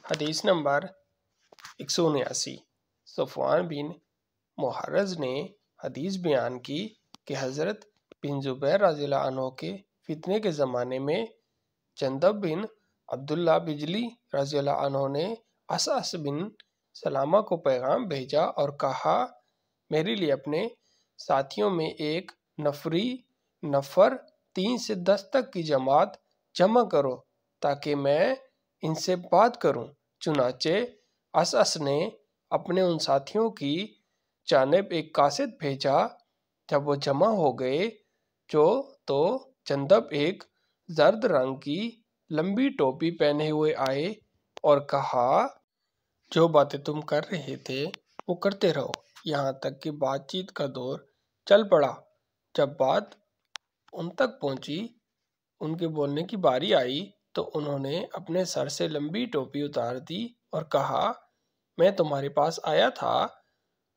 حدیث نمبر 179۔ صفوان بن محرز نے حدیث بیان کی کہ حضرت بن زبیر رضی اللہ عنہ کے فتنے کے زمانے میں جندب بن عبداللہ بجلی رضی اللہ عنہ نے اسعد بن سلامہ کو پیغام بھیجا اور کہا، میرے لیے اپنے ساتھیوں میں ایک نفر 3 سے 10 تک کی جماعت جمع کرو تاکہ میں ان سے بات کروں۔ چنانچہ اسعد نے اپنے ان ساتھیوں کی جانب ایک قاصد بھیجا۔ جب وہ جمع ہو گئے تو جندب ایک زرد رنگ کی لمبی ٹوپی پہنے ہوئے آئے اور کہا، جو باتیں تم کر رہے تھے وہ کرتے رہو، یہاں تک کہ بات چیت کا دور چل پڑا۔ جب بات ان تک پہنچی، ان کے بولنے کی باری آئی تو انہوں نے اپنے سر سے لمبی ٹوپی اتار دی اور کہا، میں تمہارے پاس آیا تھا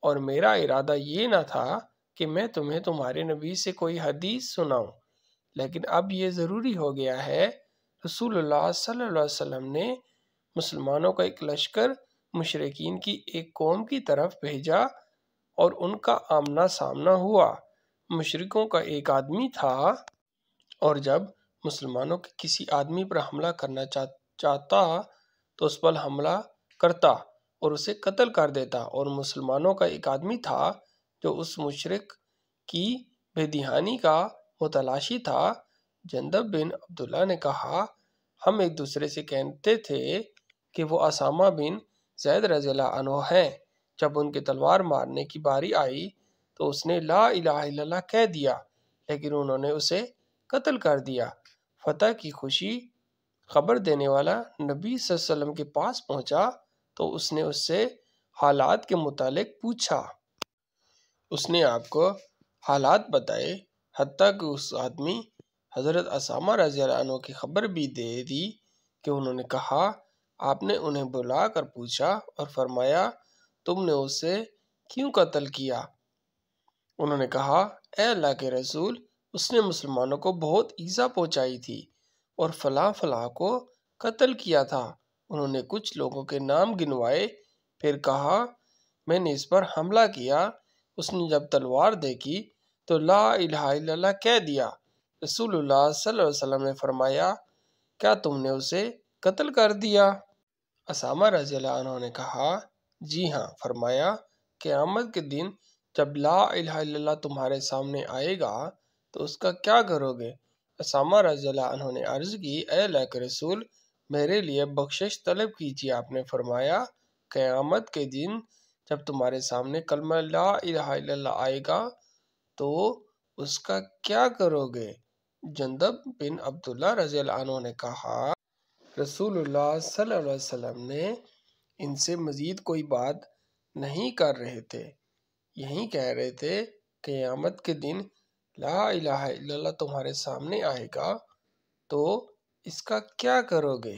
اور میرا ارادہ یہ نہ تھا کہ میں تمہیں تمہارے نبی سے کوئی حدیث سناؤں، لیکن اب یہ ضروری ہو گیا ہے۔ رسول اللہ صلی اللہ علیہ وسلم نے مسلمانوں کا ایک لشکر مشرکین کی ایک قوم کی طرف بھیجا اور ان کا آمنا سامنا ہوا۔ مشرکوں کا ایک آدمی تھا اور جب مسلمانوں کے کسی آدمی پر حملہ کرنا چاہتا تو اس پر حملہ کرتا اور اسے قتل کر دیتا، اور مسلمانوں کا ایک آدمی تھا جو اس مشرک کی بے دہانی کا متلاشی تھا۔ جندب بن عبداللہ نے کہا، ہم ایک دوسرے سے کہتے تھے کہ وہ اسامہ بن زید رضی اللہ عنہ ہیں۔ جب ان کے تلوار مارنے کی باری آئی تو اس نے لا الہ الا اللہ کہہ دیا، لیکن انہوں نے اسے قتل کر دیا۔ فتح کی خوشی خبر دینے والا نبی صلی اللہ علیہ وسلم کے پاس پہنچا تو اس نے اس سے حالات کے متعلق پوچھا۔ اس نے آپ کو حالات بتائے، حتیٰ کہ اس آدمی حضرت اسامہ رضی اللہ عنہ کی خبر بھی دے دی کہ انہوں نے کہا، آپ نے انہیں بلا کر پوچھا اور فرمایا، تم نے اسے کیوں قتل کیا؟ انہوں نے کہا، اے اللہ کے رسول، اس نے مسلمانوں کو بہت ایذا پہنچائی تھی اور فلاں کو قتل کیا تھا۔ انہوں نے کچھ لوگوں کے نام گنوائے، پھر کہا، میں نے اس پر حملہ کیا۔ اس نے جب تلوار دیکھی تو لا الہ الا اللہ کہہ دیا۔ رسول اللہ صلی اللہ علیہ وسلم نے فرمایا، کیا تم نے اسے قتل کر دیا؟ اسامہ رضی اللہ عنہ نے کہا، جی ہاں۔ فرمایا، قیامت کے دن جب لا الہ الا اللہ تمہارے سامنے آئے گا تو اس کا کیا کرو گے؟ اسامہ رضی اللہ عنہ نے عرض کی، اے اللہ کے رسول، میرے لیے بخشش طلب کیجیے۔ آپ نے فرمایا، قیامت کے دن جب تمہارے سامنے کلمہ لا الہ الا اللہ آئے گا تو اس کا کیا کرو گے؟ جندب بن عبداللہ رضی اللہ عنہ نے کہا، رسول اللہ صلی اللہ علیہ وسلم نے ان سے مزید کوئی بات نہیں کر رہے تھے، یہی کہہ رہے تھے، قیامت کے دن لا الہ الا اللہ تمہارے سامنے آئے گا تو اس کا کیا کرو گے؟